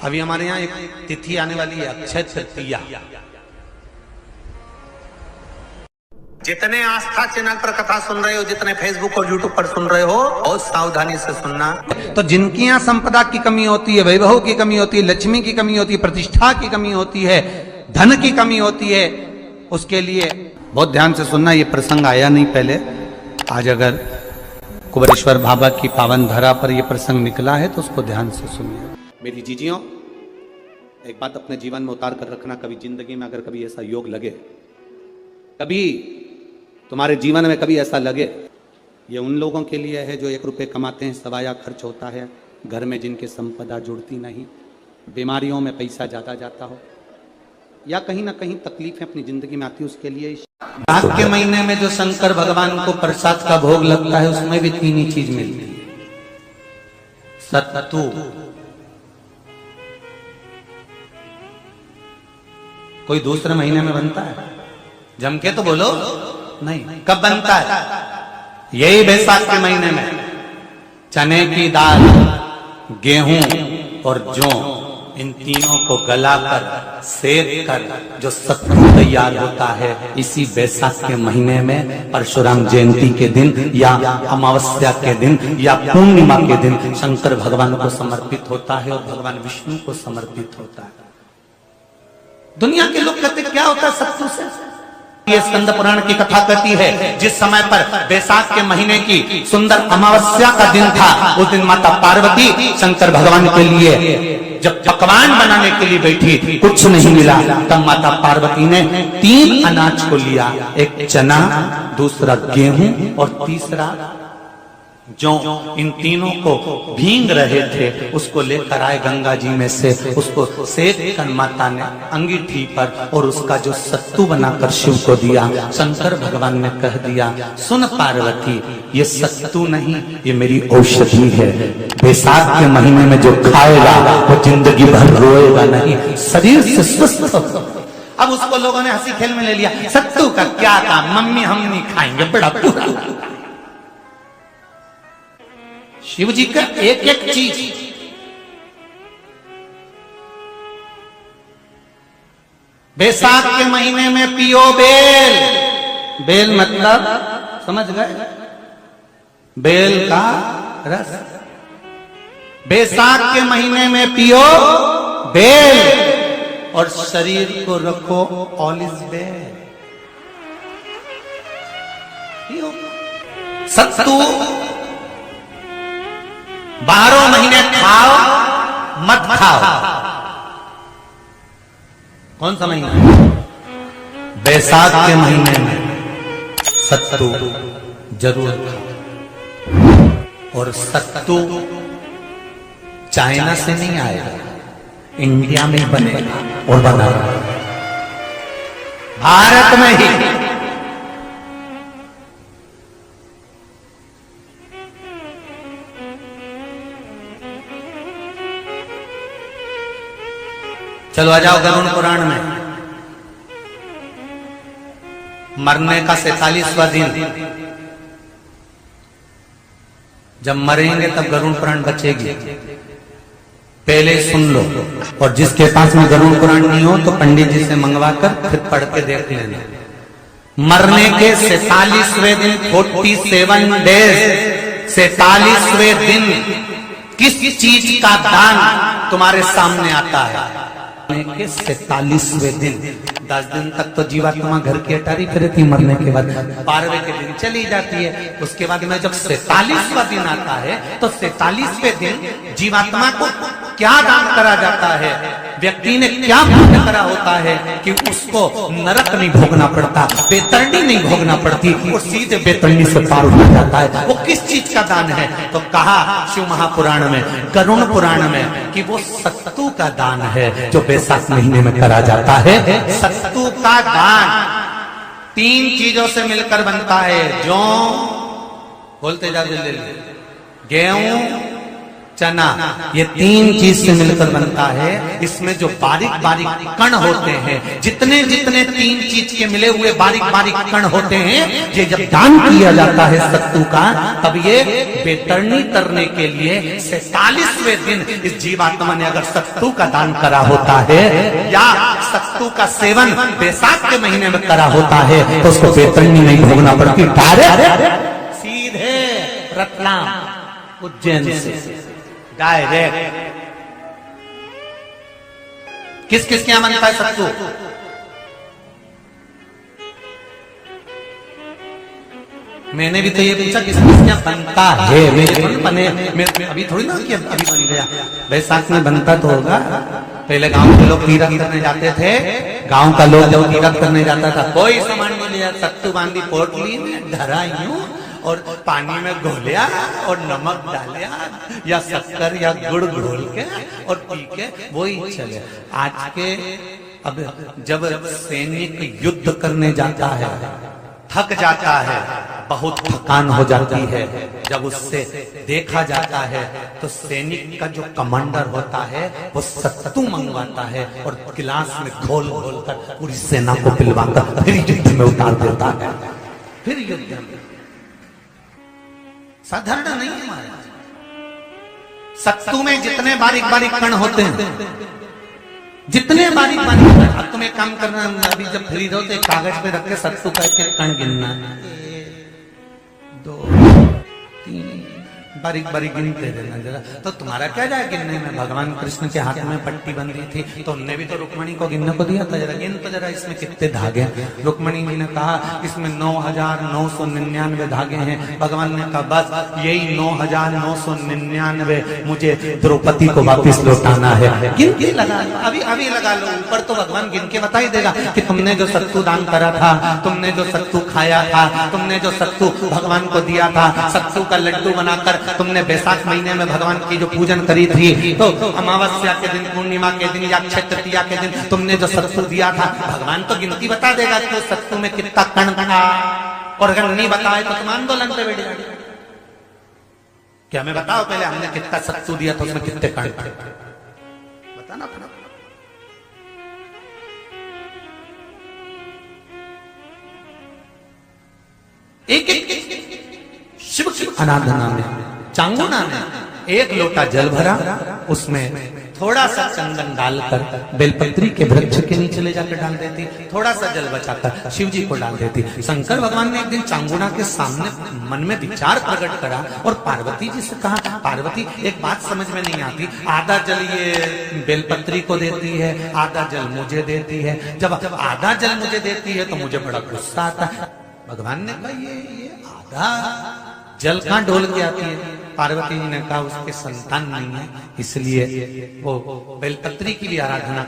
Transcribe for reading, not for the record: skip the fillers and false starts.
अभी हमारे यहाँ एक तिथि आने वाली है, अक्षय तृतीया। जितने आस्था चैनल पर कथा सुन रहे हो, जितने फेसबुक और यूट्यूब पर सुन रहे हो, बहुत सावधानी से सुनना। तो जिनकी यहाँ संपदा की कमी होती है, वैभव की कमी होती है, लक्ष्मी की कमी होती है, प्रतिष्ठा की कमी होती है, धन की कमी होती है, उसके लिए बहुत ध्यान से सुनना। ये प्रसंग आया नहीं पहले, आज अगर कुबेरेश्वर बाबा की पावन धरा पर यह प्रसंग निकला है तो उसको ध्यान से सुनिए। मेरी जीजियों, एक बात अपने जीवन में उतार कर रखना, कभी जिंदगी में अगर कभी ऐसा योग लगे, कभी तुम्हारे जीवन में कभी ऐसा लगे, ये उन लोगों के लिए है जो 1 रुपये कमाते हैं, सवाया खर्च होता है, घर में जिनके संपदा जुड़ती नहीं, बीमारियों में पैसा ज़्यादा जाता हो, या कहीं ना कहीं तकलीफें अपनी जिंदगी में आती है, उसके लिए माघ के महीने में जो शंकर भगवान को प्रसाद का भोग लगता है, उसमें भी 3 ही चीज मिलती है। सत्तू, कोई दूसरे महीने में बनता है? जम के तो बोलो नहीं। कब बनता है? यही बैसाख के महीने में। चने की दाल, गेहूं और जौ, इन तीनों को गलाकर सेक कर जो सत्तू तैयार होता है, इसी बैसाख के महीने में परशुराम जयंती के दिन या अमावस्या के दिन या पूर्णिमा के दिन शंकर भगवान को समर्पित होता है और भगवान विष्णु को समर्पित होता है। दुनिया के लोग कहते क्या होता है सत्तू से? ये स्कंद पुराण की कथा कहती है, जिस समय पर बैसाख के महीने की सुंदर अमावस्या का दिन था, उस दिन माता पार्वती शंकर भगवान के लिए जब पकवान बनाने के लिए बैठी, कुछ नहीं मिला, तब माता पार्वती ने 3 अनाज को लिया, एक चना, दूसरा गेहूं और तीसरा जौ। इन तीनों को भींग रहे थे, उसको लेकर आए गंगा जी में से, उसको सेक कर माता ने अंगीठी पर और उसका जो सत्तू बनाकर शिव को दिया। शंकर भगवान ने कह दिया, सुन पार्वती, ये सत्तू नहीं, ये मेरी औषधि है। बैसाख के महीने में जो खाएगा वो जिंदगी भर रोएगा नहीं, शरीर से स्वस्थ। अब उसको लोगों ने हंसी खेल में ले लिया, सत्तू का क्या काम, मम्मी हम नहीं खाएंगे, बड़ा पूरा। शिव जी का एक एक चीज, बैसाख के महीने में पियो बेल। बेल मतलब समझ गए? बेल का रस। बैसाख के महीने में पियो बेल और शरीर को रखो ऑलिव बेल। पियो सत्तू 12 महीने खाओ मत खाओ। कौन सा महीना? बैसाख के महीने में सत्तू जरूर खाओ। और सत्तू चाइना से नहीं आएगा, इंडिया में बनेगा और बना भारत में ही। चलो आ जाओ गरुड़ पुराण में। मरने का 47वां दिन, जब मरेंगे तब गरुड़ पुराण बचेगी। पहले सुन लो, और जिसके पास में गरुड़ पुराण नहीं हो तो पंडित जी से मंगवा कर फिर पढ़ के देख लेना। मरने के 47वें दिन, 47 डेज, 47वें दिन किस चीज का दान तुम्हारे सामने आता है? के 47वें दिन, 10 दिन तक तो जीवात्मा घर की अटारी फिरती, मरने के बाद 12वें के दिन चली जाती है। उसके बाद में जब 47वां दिन आता है तो 47वें दिन जीवात्मा को क्या दान करा जाता है? व्यक्ति ने क्या पुण्य करा होता है कि उसको नरक नहीं भोगना पड़ता, बेतरनी नहीं भोगना पड़ती, वो सीधे बेतरनी से पार हो जाता है। वो किस चीज का दान है? तो कहा शिव महापुराण में, गरुड़ पुराण में, कि वो सत्तू का दान है जो बैसाख महीने में करा जाता है। सत्तू का दान 3 चीजों से मिलकर बनता है। जौ, बोलते जा, गेहूं, चना, ये तीन चीज से मिलकर बनता है। इसमें जो बारीक बारीक कण होते हैं, जितने जितने तीन चीज के मिले हुए बारीक बारीक कण होते हैं, ये जब दान किया जाता है सत्तू का, तब ये बेतरनी तरने के लिए 47वें दिन इस जीवात्मा ने अगर सत्तू का दान करा होता है या सत्तू का सेवन बैसाख के महीने में करा होता है, तो उसको बेतरनी नहीं भोगना पड़ती, डायरेक्ट सीधे रतलाम उज्जैन से डायरेक्ट। किस किस के यहां बनता है सत्तू? मैंने भी तो ये पूछा किस किस क्या बनता है। मेरे अभी थोड़ी ना कि अभी बन गया, बैसाख में बनता तो होगा। पहले गांव के लोग तीरथ करने जाते थे, गांव का लोग जब तीरथ करने जाता था, कोई सामान नहीं लिया, सत्तू बांधी पोटली में धरा यूं और पानी में घोलिया और नमक डालिया या शक्कर या गुड़ घोल के और पी के वही चले। आज के अब जब सैनिक युद्ध करने जाता है, थक जाता है, बहुत थकान हो जाती है, जब उससे देखा जाता है तो सैनिक का जो कमांडर होता है वो सत्तू मंगवाता है और गिलास में घोल घोल कर पूरी सेना को पिलवाकर फिर युद्ध में उतार देता है। फिर युद्ध में साधारण नहीं है महाराज। सत्तू में जितने बारीक बारीक कण होते हैं, जितने बारीक बारीक, अब तुम एक काम करना, अभी जब फ्री रहो तो एक कागज पे रख के सत्तू का एक कण गिनना, 1 2 3 बारीक बारीक गिनते रहना जरा। तो तुम्हारा क्या जाए गिनने में? भगवान कृष्ण के हाथ में पट्टी बंधी थी, तो हमने भी तो रुक्मणी को गिनने को दिया था, जरा गिन तो जरा इसमें कितने धागे। रुक्मणी जी ने कहा इसमें 9,999 धागे हैं। भगवान ने कहा बस यही 9,999 मुझे द्रौपदी को वापिस लौटाना है। गिन के लगा लो, अभी लगा लो, ऊपर तो भगवान गिन के बता ही देगा कि तुमने जो सत्तू दान करा था, तुमने जो सत्तू खाया था, तुमने जो सत्तू भगवान को दिया था, सत्तू का लड्डू बनाकर तुमने बैसाख महीने में भगवान की जो पूजन करी थी, तो अमावस्या के दिन, पूर्णिमा के दिन या अक्षय तृतीया के दिन तुमने जो सत्तू दिया था, भगवान तो गिनती बता देगा कि उस सत्तू में कितना कण था। और अगर नहीं बताए तो तुम आंदोलन पे बैठ जाओगे। क्या हमें बताओ पहले हमने कितना सत्तू दिया था, उसमें कितने कण थे, बताना पड़ा। एक शिव की आराधना में, चांगुना में 1 लोटा जल भरा, उसमें थोड़ा सा चंदन डालकर बेलपत्री के वृक्ष के नीचे ले जाकर डाल देती, थोड़ा सा जल बचाकर शिव जी को डाल देती। शंकर भगवान ने एक दिन चांगुना के सामने मन में विचार प्रकट करा और पार्वती जी से कहा, पार्वती एक बात समझ में नहीं आती, आधा जल ये बेलपत्री को देती है, आधा जल मुझे देती है, जब आधा जल मुझे देती है तो मुझे बड़ा गुस्सा आता है। भगवान ने कहा ये आधा जल कहां डोल के आती है? पार्वती जी ने कहा उसके संतान नहीं है, इसलिए वो बेलपत्री की भी आराधना